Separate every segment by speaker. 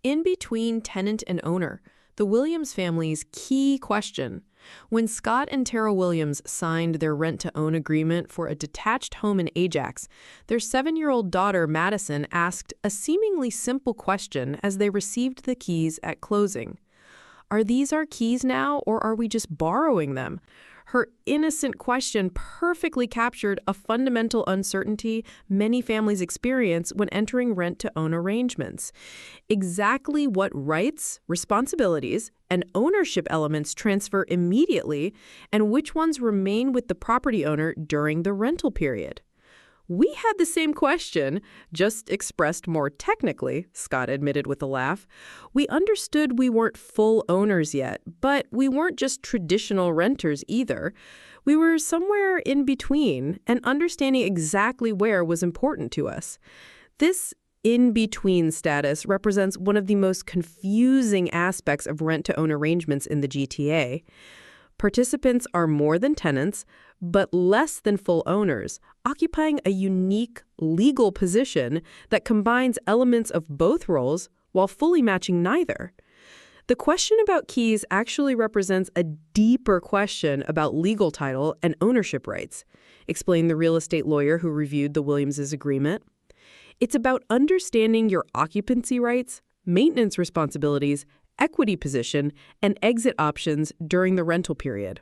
Speaker 1: In between tenant and owner, the Williams family's key question. When Scott and Tara Williams signed their rent-to-own agreement for a detached home in Ajax, their 7-year-old daughter, Madison, asked a seemingly simple question as they received the keys at closing. Are these our keys now, or are we just borrowing them? Her innocent question perfectly captured a fundamental uncertainty many families experience when entering rent-to-own arrangements. Exactly what rights, responsibilities, and ownership elements transfer immediately, and which ones remain with the property owner during the rental period. We had the same question, just expressed more technically, Scott admitted with a laugh. We understood we weren't full owners yet, but we weren't just traditional renters either. We were somewhere in between, and understanding exactly where was important to us. This in-between status represents one of the most confusing aspects of rent-to-own arrangements in the GTA. Participants are more than tenants, but less than full owners, occupying a unique legal position that combines elements of both roles while fully matching neither. The question about keys actually represents a deeper question about legal title and ownership rights, explained the real estate lawyer who reviewed the Williams' agreement. It's about understanding your occupancy rights, maintenance responsibilities, equity position, and exit options during the rental period.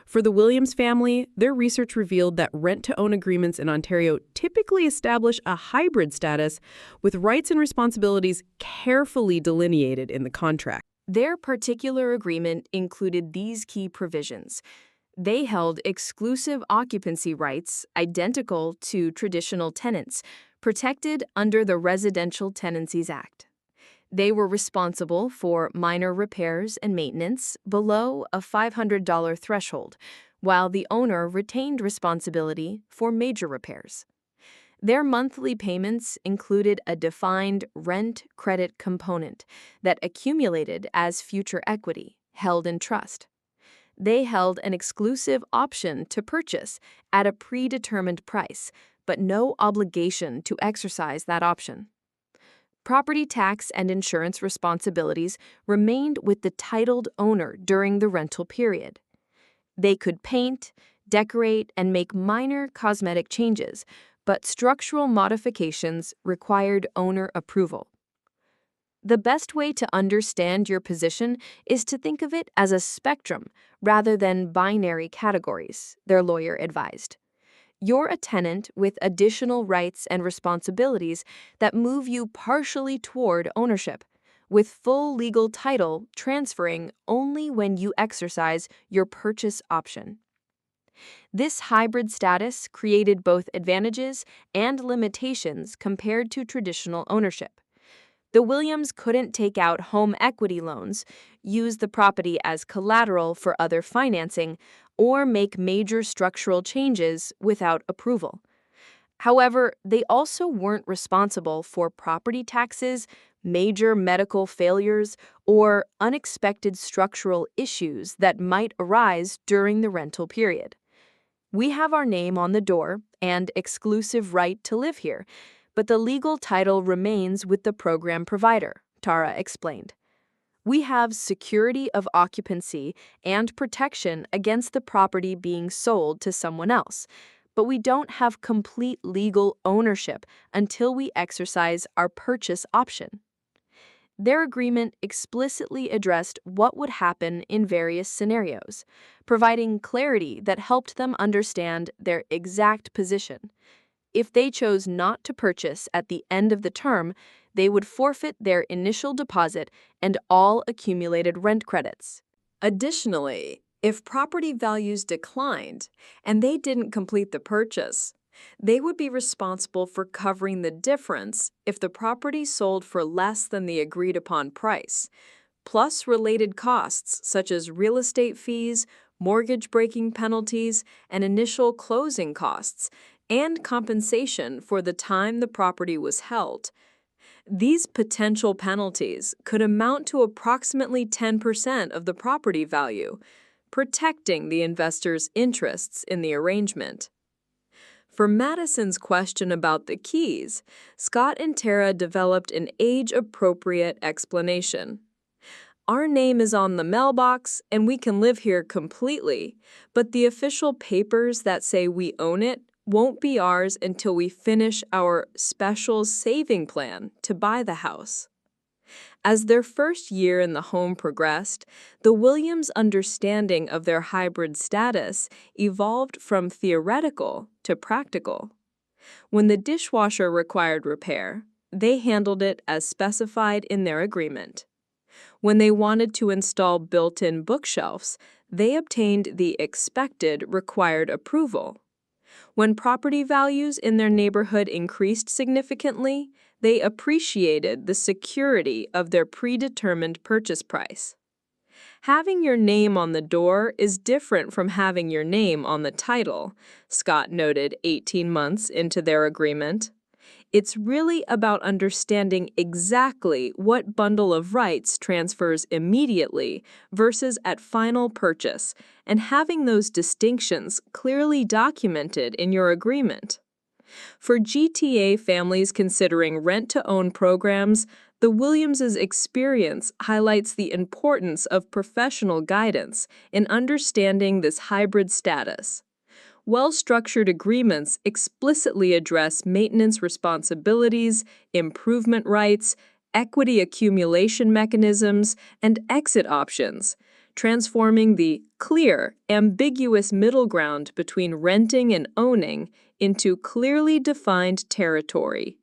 Speaker 1: For the Williams family, their research revealed that rent-to-own agreements in Ontario typically establish a hybrid status with rights and responsibilities carefully delineated in the contract.
Speaker 2: Their particular agreement included these key provisions. They held exclusive occupancy rights identical to traditional tenants, protected under the Residential Tenancies Act. They were responsible for minor repairs and maintenance below a $500 threshold, while the owner retained responsibility for major repairs. Their monthly payments included a defined rent credit component that accumulated as future equity, held in trust. They held an exclusive option to purchase at a predetermined price, but no obligation to exercise that option. Property tax and insurance responsibilities remained with the titled owner during the rental period. They could paint, decorate, and make minor cosmetic changes, but structural modifications required owner approval. The best way to understand your position is to think of it as a spectrum rather than binary categories, their lawyer advised. You're a tenant with additional rights and responsibilities that move you partially toward ownership, with full legal title transferring only when you exercise your purchase option. This hybrid status created both advantages and limitations compared to traditional ownership. The Williams couldn't take out home equity loans, use the property as collateral for other financing, or make major structural changes without approval. However, they also weren't responsible for property taxes, major medical failures, or unexpected structural issues that might arise during the rental period. We have our name on the door and exclusive right to live here, but the legal title remains with the program provider, Tara explained. We have security of occupancy and protection against the property being sold to someone else, but we don't have complete legal ownership until we exercise our purchase option. Their agreement explicitly addressed what would happen in various scenarios, providing clarity that helped them understand their exact position. If they chose not to purchase at the end of the term, they would forfeit their initial deposit and all accumulated rent credits. Additionally, if property values declined and they didn't complete the purchase, they would be responsible for covering the difference if the property sold for less than the agreed-upon price, plus related costs such as real estate fees, mortgage breaking penalties, and initial closing costs, and compensation for the time the property was held. These potential penalties could amount to approximately 10% of the property value, protecting the investor's interests in the arrangement. For Madison's question about the keys, Scott and Tara developed an age-appropriate explanation. Our name is on the mailbox, and we can live here completely, but the official papers that say we own it won't be ours until we finish our special saving plan to buy the house. As their first year in the home progressed, the Williams' understanding of their hybrid status evolved from theoretical to practical. When the dishwasher required repair, they handled it as specified in their agreement. When they wanted to install built-in bookshelves, they obtained the expected required approval. When property values in their neighborhood increased significantly, they appreciated the security of their predetermined purchase price. Having your name on the door is different from having your name on the title, Scott noted 18 months into their agreement. It's really about understanding exactly what bundle of rights transfers immediately versus at final purchase, and having those distinctions clearly documented in your agreement. For GTA families considering rent-to-own programs, the Williams' experience highlights the importance of professional guidance in understanding this hybrid status. Well-structured agreements explicitly address maintenance responsibilities, improvement rights, equity accumulation mechanisms, and exit options, transforming the clear, ambiguous middle ground between renting and owning into clearly defined territory.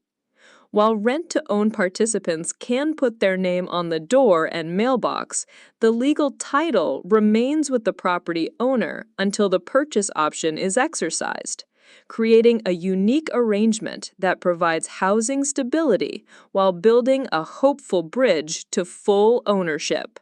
Speaker 2: While rent-to-own participants can put their name on the door and mailbox, the legal title remains with the property owner until the purchase option is exercised, creating a unique arrangement that provides housing stability while building a hopeful bridge to full ownership.